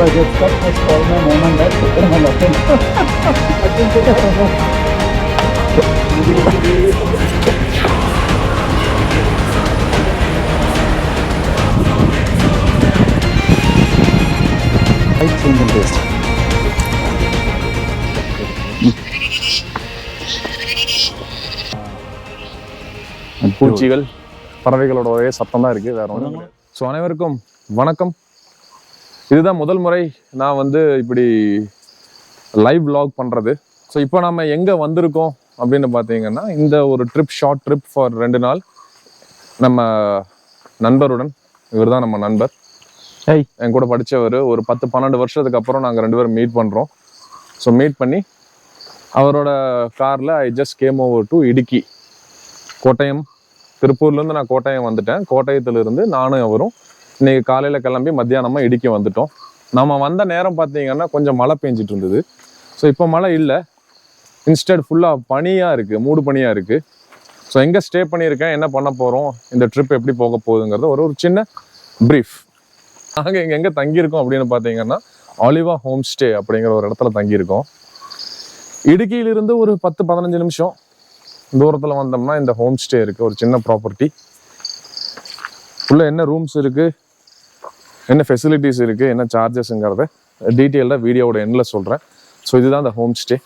I get stuck, just call my mom and dad, put them on lock-in. Slight change in taste. பூச்சிகள் பறவைகளோட ஒரே சத்தம் தான் இருக்குது, வேற ஒன்றும் கிடையாது. ஸோ அனைவருக்கும் வணக்கம். இதுதான் முதல் முறை நான் வந்து இப்படி லைவ் விலாக் பண்ணுறது. ஸோ இப்போ நம்ம எங்கே வந்திருக்கோம் அப்படின்னு பார்த்தீங்கன்னா, இந்த ஒரு ட்ரிப், ஷார்ட் ட்ரிப் ஃபார் 2 நாள் நம்ம நண்பருடன். இவர் தான் நம்ம நண்பர், என் கூட படித்தவர். ஒரு 10-12 வருஷத்துக்கு அப்புறம் நாங்கள் 2 பேரும் மீட் பண்ணுறோம். ஸோ மீட் பண்ணி அவரோட காரில் I just came over to Idukki, Kottayam. திருப்பூர்லேருந்து நான் கோட்டயம் வந்துட்டேன். கோட்டயத்திலிருந்து நானும் அவரும் இன்றைக்கி காலையில் கிளம்பி மத்தியானமாக இடுக்கி வந்துட்டோம். நம்ம வந்த நேரம் பார்த்தீங்கன்னா கொஞ்சம் மழை பெஞ்சிட்டு இருந்தது. ஸோ இப்போ மழை இல்லை, இன்ஸ்டெட் ஃபுல்லாக பனியாக இருக்குது, மூடு பனியாக இருக்குது. ஸோ எங்கே ஸ்டே பண்ணியிருக்கேன், என்ன பண்ண போகிறோம், இந்த ட்ரிப் எப்படி போக போகுதுங்கிறது ஒரு சின்ன ப்ரீஃப். நாங்கள் இங்கே எங்கே தங்கியிருக்கோம் அப்படின்னு பார்த்தீங்கன்னா, ஒலிவா ஹோம் ஸ்டே அப்படிங்கிற ஒரு இடத்துல தங்கியிருக்கோம். இடுக்கியிலிருந்து ஒரு 10-15 நிமிஷம் தூரத்தில் வந்தோம்னா இந்த ஹோம் ஸ்டே இருக்குது. ஒரு சின்ன ப்ராப்பர்ட்டி. உள்ள என்ன ரூம்ஸ் இருக்குது, என்ன ஃபெசிலிட்டிஸ் இருக்குது, என்ன சார்ஜஸ்ங்கிறத டீட்டெயிலாக வீடியோவோட எண்டில் சொல்கிறேன். ஸோ இதுதான் இந்த ஹோம் ஸ்டே.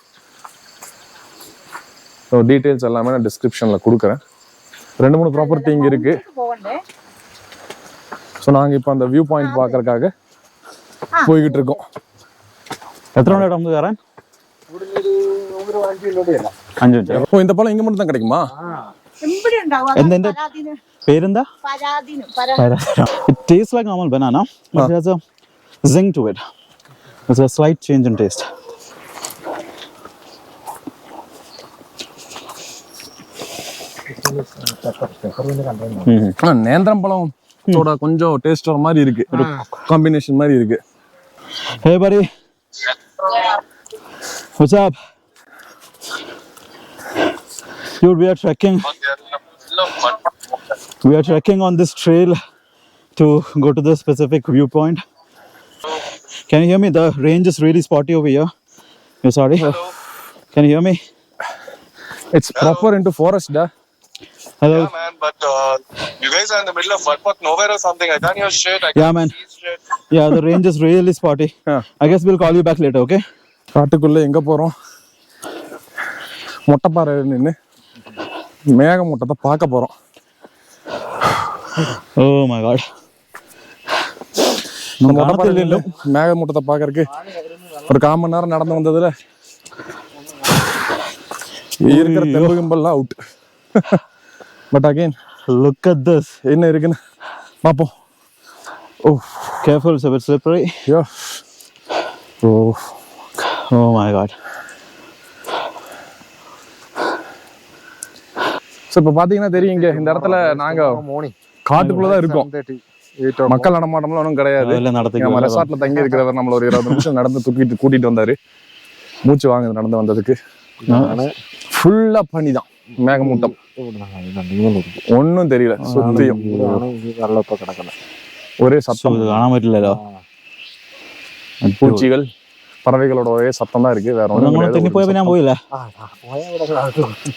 ஸோ டீட்டெயில்ஸ் எல்லாமே நான் டிஸ்கிரிப்ஷனில் கொடுக்குறேன். 2-3 ப்ராப்பர்ட்டி இங்கே இருக்குது. ஸோ நாங்கள் இப்போ அந்த வியூ பாயிண்ட் பார்க்கறதுக்காக போய்கிட்டு இருக்கோம். எத்தனை இடம் வந்து வரேன்? 5 ஓ, இந்த பழம் இங்கே மட்டும் தான் கிடைக்குமா? Periyar. It tastes like normal banana, but there's a zing to it. There's a slight change in taste. நேந்திரம் பழம் கொஞ்சம் டேஸ்ட் வர மாதிரி இருக்கு, ஒரு காம்பினேஷன் மாதிரி இருக்கு. Hey buddy, what's up? Dude, we are trekking on this trail to go to the specific viewpoint. Can you hear me? The range is really spotty over here. You're sorry? Hello. Can you hear me? It's proper into forest, da. Hello. Yeah, man, but you guys are in the middle of what nowhere or something. I can't hear shit. Yeah, man. Yeah, the range is really spotty. Yeah. I guess we'll call you back later, okay? காட்டுக்குள்ள எங்க போறோம்? மொட்டைப்பாறை நின்று மேக மூட்டத்தை பார்க்க போறோம். Oh my god. மேக மூட்டத்தை பார்க்கறதுக்கு ஒரு 1/4 மணி நேரம் நடந்து வந்ததுல இருக்கிற தெலுங்கும்பெல்லாம் out. But again look at this. என்ன இருக்குன்னு பார்ப்போம். Oh, careful, it's a bit slippery. Yeah. Oh my god. So இப்போ பார்த்தீங்கன்னா தெரியும், இங்கே இந்த இடத்துல நாங்கள் காட்டுக்குள்ளே தான் இருக்கோம். மக்கள் நடமாட்டம்லாம் ஒன்றும் கிடையாது. நம்ம ரெசார்ட்ல தங்கி இருக்கிறவர் நம்மள ஒரு 20 நிமிஷம் நடந்து கூட்டிட்டு வந்தாரு. மூச்சு வாங்குது நடந்து வந்ததுக்கு. ஃபுல்லா பனி தான், மேகமூட்டம், ஒன்னும் தெரியல. சுத்தியும் ஒரே சத்தம், பூச்சிகள் பறவைகளோட ஒரே சத்தம் தான் இருக்கு, വേറെ ഒന്നും പോയില്ല.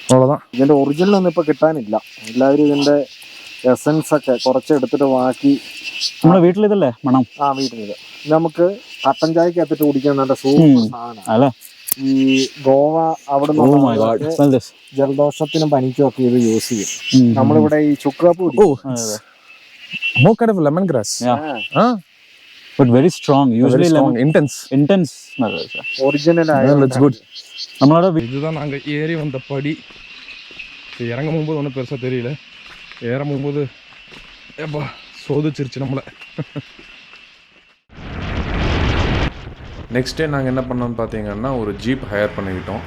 അவ்வளவுதான். ഇതിന്റെ ഒറിജിനൽ ഒന്നും ഇപ്പൊ കിട്ടാനില്ല. എല്ലാവരും ഇതിന്റെ എസൻസ് ഒക്കെ കുറച്ച് എടുത്തിട്ട് ബാക്കി നമ്മുടെ വീട്ടിൽ ഇതല്ലേ മണം? വീട്ടിലിത് നമുക്ക് കട്ടൻ ചായക്ക് എത്തിട്ട് കുടിക്കാൻ നല്ല സൂപ്പർ സാധനം. ഈ ഗോവ അവിടെ നിന്ന് ജലദോഷത്തിനും പനിക്കും ഒക്കെ ഇത് യൂസ് ചെയ്യും. നമ്മളിവിടെ ഈ ചുക്കാപ്പ് lemon grass, but very strong, usually lemon intense original ആയ. That's good. നമ്മളോட இதுதான் நாங்க ஏறி வந்த படி. இறங்கும் போது ஒன்றும் பெருசா தெரியல, ஏறும் போது ஏப்பா சோதிச்சிருச்சு நம்மளை. நெக்ஸ்ட் டே நாங்கள் என்ன பண்ணோம்னு பார்த்தீங்கன்னா, ஒரு ஜீப் ஹையர் பண்ணிக்கிட்டோம்.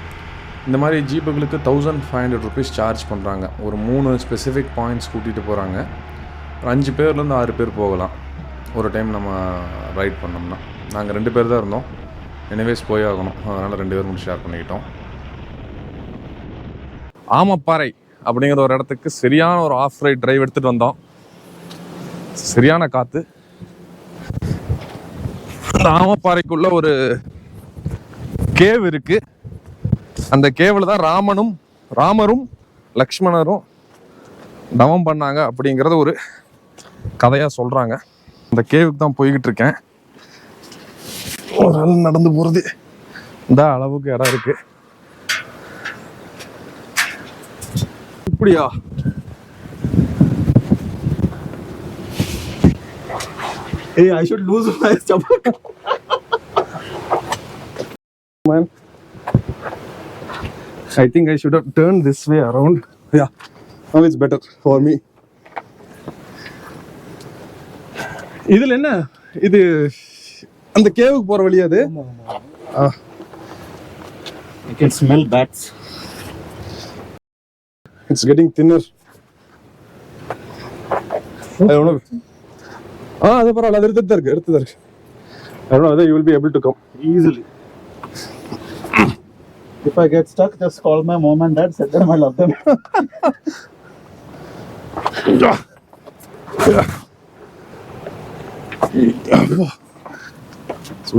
இந்த மாதிரி ஜீப்புகளுக்கு 1500 ருபீஸ் சார்ஜ் பண்ணுறாங்க. ஒரு 3 ஸ்பெசிஃபிக் பாயிண்ட்ஸ் கூட்டிகிட்டு போகிறாங்க. ஒரு 5 பேர்லேருந்து 6 பேர் போகலாம் ஒரு டைம் நம்ம ரைட் பண்ணோம்னா. நாங்கள் 2 பேர் தான் இருந்தோம், எனிவேஸ் போய் ஆகணும், அதனால் 2 பேர் மட்டும் ஷேர் பண்ணிக்கிட்டோம். ஆமப்பாறை அப்படிங்கிற ஒரு இடத்துக்கு சரியான ஒரு ஆஃப் ரைட் டிரைவ் எடுத்துகிட்டு வந்தோம். சரியான காற்று. அந்த ஆமப்பாறைக்குள்ள ஒரு கேவ் இருக்கு. அந்த கேவ்ல தான் ராமரும் லக்ஷ்மணரும் தவம் பண்ணாங்க அப்படிங்கறது ஒரு கதையா சொல்றாங்க. அந்த கேவுக்கு தான் போய்கிட்டு இருக்கேன். ஒரு ஆள் நடந்து போறது இந்த அளவுக்கு இடம் இருக்கு. இப்படியா? Hey, I should lose my stomach. Man, I think I should have turned this way around. Yeah, now it's better for me. இதுல என்ன இது? அந்த கேவுக்கு போற வழி அது. I can smell bats. It's getting thinner. I don't know. அது பரவாயில்ல, அது எடுத்துதான் இருக்கு. I don't know whether you will be able to come Easily. If I get stuck, just call my mom and dad, said them I love them. So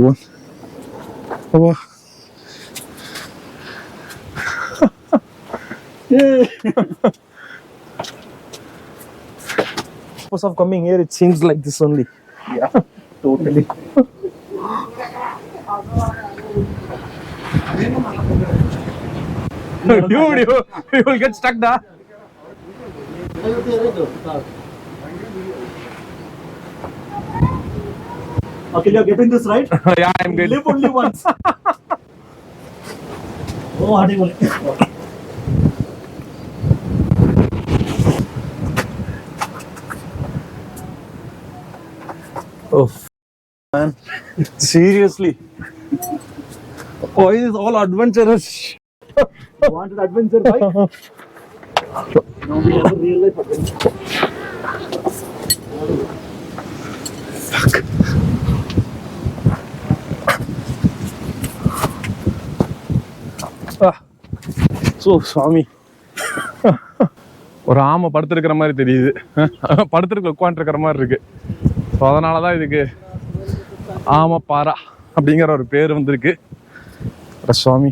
purpose of coming here, it seems like this only. Yeah, totally. Dude, you will get stuck da. Okay, you're getting this right? Yeah, I'm You getting. live only once. Oh, Hadi. Oh, man. Seriously. Why is all adventurous? You wanted adventure bike? No, we have a real life adventure. So, Swami. ஒரு ஆமை படுத்திருக்கிற மாதிரி தெரியுது. உட்காந்துருக்கிற மாதிரி இருக்கு. So அதனால தான் இதுக்கு ஆமப்பாரா அப்படிங்கிற ஒரு பேர் வந்திருக்கு. சுவாமி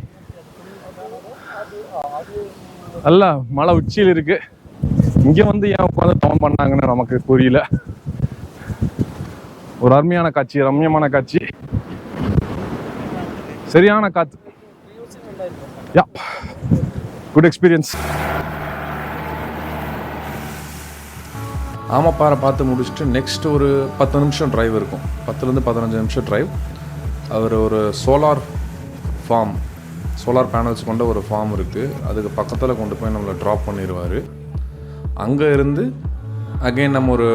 அல்ல மலை உச்சியில் இருக்கு. இங்கே வந்து ஏன் உட்காந்து தவம் பண்ணாங்கன்னு நமக்கு புரியல. ஒரு அருமையான காட்சி, ரம்யமான காட்சி, சரியான காத்து. யா, குட் எக்ஸ்பீரியன்ஸ். ஆமப்பாறை பார்த்து முடிச்சுட்டு நெக்ஸ்ட் ஒரு 10 நிமிஷம் டிரைவ் இருக்கும். 10லேருந்து 15 நிமிஷம் டிரைவ். அவர் ஒரு சோலார் பேனல்ஸ் கொண்ட ஒரு ஃபார்ம் இருக்குது. அதுக்கு பக்கத்தில் கொண்டு போய் நம்மளை ட்ராப் பண்ணிடுவார். அங்கே இருந்து அகெயின் நம்ம ஒரு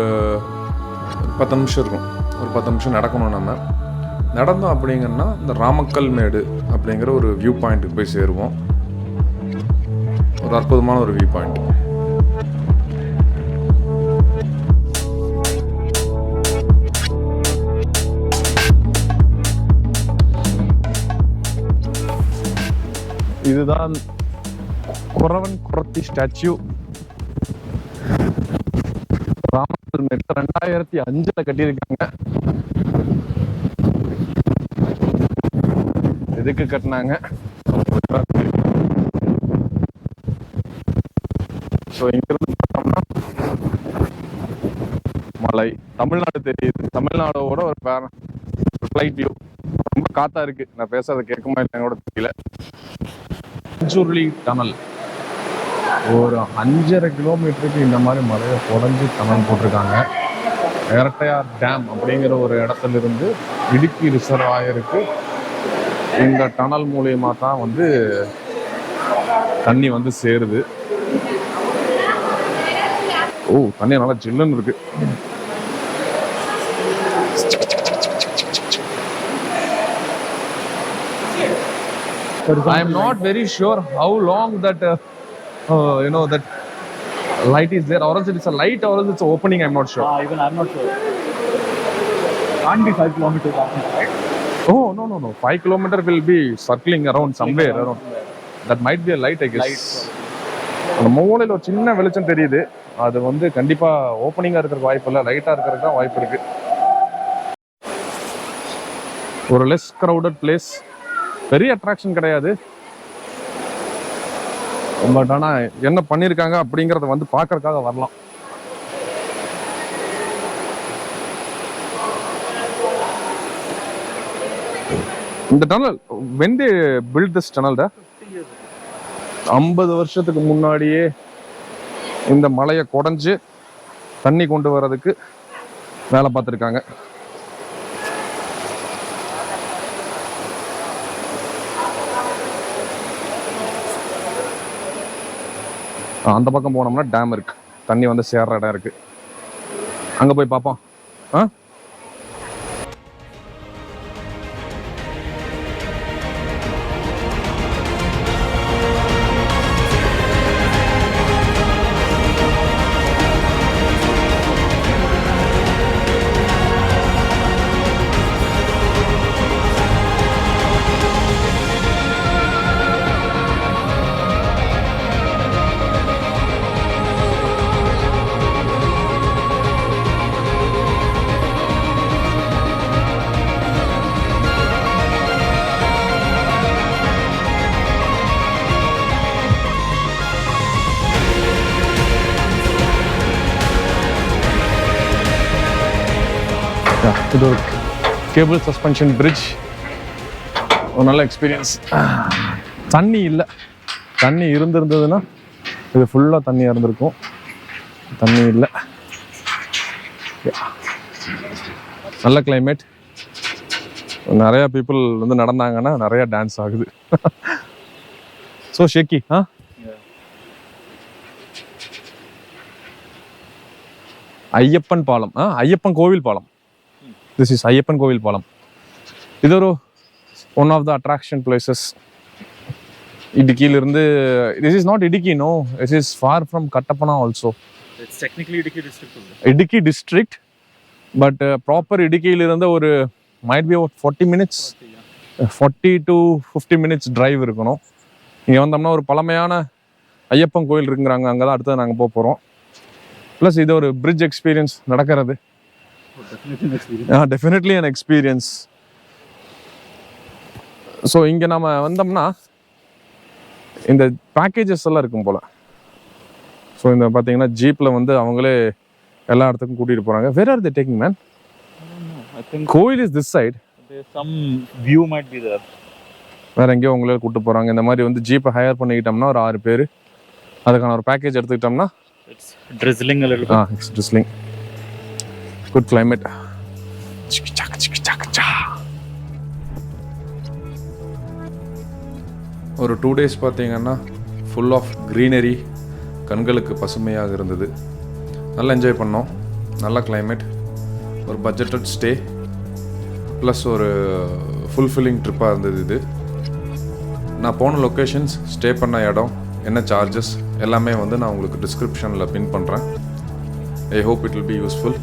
10 நிமிஷம் இருக்கும். ஒரு 10 நிமிஷம் நடக்கணும். நம்ம நடந்தோம் அப்படிங்கன்னா இந்த ராமக்கல்மேடு அப்படிங்கிற ஒரு வியூ பாயிண்ட்டுக்கு போய் சேருவோம். ஒரு அற்புதமான ஒரு வியூ பாயிண்ட். இதுதான் குரத்தி ஸ்டாச்சு. ராமக்கல்மேடு 2005 கட்டியிருக்காங்க. எதுக்கு கட்டினாங்க? ஸோ இங்கிருந்து பார்த்தோம்னா மலை, தமிழ்நாடு தெரியுது. தமிழ்நாடோட ஒரு ஃப்ளைட் வியூ. ரொம்ப காத்தா இருக்கு. நான் பேசுறதை கேட்குமா இல்லைன்னு கூட தெரியல. anchuruli டனல் ஒரு 5.5 கிலோமீட்டருக்கு இந்த மாதிரி மலையை உடஞ்சி டனல் போட்டிருக்காங்க. பெரியார் டேம் அப்படிங்கிற ஒரு இடத்துல இருந்து இடுக்கி ரிசர்வாயருக்கு இந்த டனல் மூலியமா தான் வந்து தண்ணி வந்து சேருது. ஓ, தண்ணி நல்லா ஜில்லுன்னு இருக்கு. I am not very sure how long that that light is there, or else it's a light, or else it's an opening. I'm not sure. Even I'm not sure. Can't be 5 kilometers long, right? Oh, no. 5 kilometers will be circling around somewhere around. That might be a light, I guess. அந்த மூலையில் ஒரு சின்ன வெளிச்சம் தெரியுது. அது வந்து கண்டிப்பா ஓப்பனிங்கா இருக்கிற வாய்ப்பு இல்லை, லைட்டா இருக்கிறதுக்கு தான் வாய்ப்பு இருக்கு. ஒரு லெஸ் க்ரௌடட் பிளேஸ், பெரிய அட்ராக்ஷன் கிடையாது. பட் ஆனால் என்ன பண்ணியிருக்காங்க அப்படிங்கிறத வந்து பார்க்கறதுக்காக வரலாம். இந்த tunnel when they built this tunnel, 50 வருஷத்துக்கு முன்னாடியே இந்த மலையை குடைஞ்சு தண்ணி கொண்டு வர்றதுக்கு வேலை பார்த்துருக்காங்க. அந்த பக்கம் போனோம்னா டேம் இருக்கு, தண்ணி வந்து சேர்ற இடம் இருக்கு, அங்க போய் பார்ப்போம். இது ஒரு கேபிள் சஸ்பென்ஷன் பிரிட்ஜ், ஒரு நல்ல எக்ஸ்பீரியன்ஸ். தண்ணி இல்லை, தண்ணி இருந்திருந்ததுன்னா இது ஃபுல்லாக தண்ணியாக இருந்திருக்கும். தண்ணி இல்லை, நல்ல கிளைமேட். நிறையா பீப்புள் வந்து நடந்தாங்கன்னா நிறையா டான்ஸ் ஆகுது. So shaky. ஐயப்பன் பாலம், ஐயப்பன் கோவில் பாலம். This is அய்யப்பன் கோவில் பாலம். இது ஒரு one of the attraction places. இடுக்கியிலிருந்து, this is not Idukki, no, it is far from Kattapana also. It's technically Idukki district. Idukki district, but proper இடுக்கியிலிருந்து ஒரு might be about 40 minutes, 40 to 50 minutes drive இருக்கணும். இங்கே வந்தோம்னா ஒரு பழமையான ஐயப்பன் கோயில் இருக்குங்கிறாங்க, அங்கே தான் அடுத்தது நாங்கள் போக போகிறோம். ப்ளஸ் இது ஒரு பிரிட்ஜ் எக்ஸ்பீரியன்ஸ் நடக்கிறது. Definitely an experience. ஸோ இங்கே நம்ம வந்தோம்னா இந்த பேக்கேஜஸ் எல்லாம் இருக்கும் போல். ஸோ இந்த பார்த்தீங்கன்னா ஜீப்பில் வந்து அவங்களே எல்லா இடத்துக்கும் கூட்டிகிட்டு போகிறாங்க. Where are they taking, man? I think கோயில் is this side. some view might be there. வேற எங்கேயோ உங்களே கூப்பிட்டு போகிறாங்க. இந்த மாதிரி வந்து ஜீப்பை ஹையர் பண்ணிக்கிட்டோம்னா ஒரு 6 பேர், அதுக்கான ஒரு பேக்கேஜ் எடுத்துக்கிட்டோம்னா It's drizzling a little bit. It's drizzling. Good climate. ஒரு 2 days பார்த்தீங்கன்னா ஃபுல் ஆஃப் க்ரீனரி, கண்களுக்கு பசுமையாக இருந்தது. நல்லா என்ஜாய் பண்ணோம். நல்ல கிளைமேட், ஒரு பட்ஜெட்டட் ஸ்டே, ப்ளஸ் ஒரு ஃபுல்ஃபில்லிங் ட்ரிப்பாக இருந்தது இது. நான் போன லொக்கேஷன்ஸ், ஸ்டே பண்ண இடம், என்ன சார்ஜஸ் எல்லாமே வந்து நான் உங்களுக்கு டிஸ்கிரிப்ஷனில் பின் பண்ணுறேன். I hope it will be useful.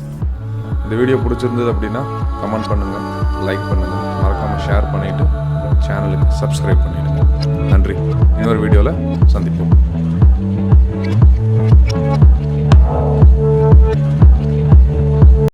இந்த வீடியோ பிடிச்சிருந்தது அப்படின்னா கமெண்ட் பண்ணுங்கள், லைக் பண்ணுங்கள், மறக்காமல் ஷேர் பண்ணிவிட்டு சேனலுக்கு சப்ஸ்கிரைப் பண்ணிவிடுங்க. நன்றி. இன்னொரு வீடியோவில் சந்திப்போம்.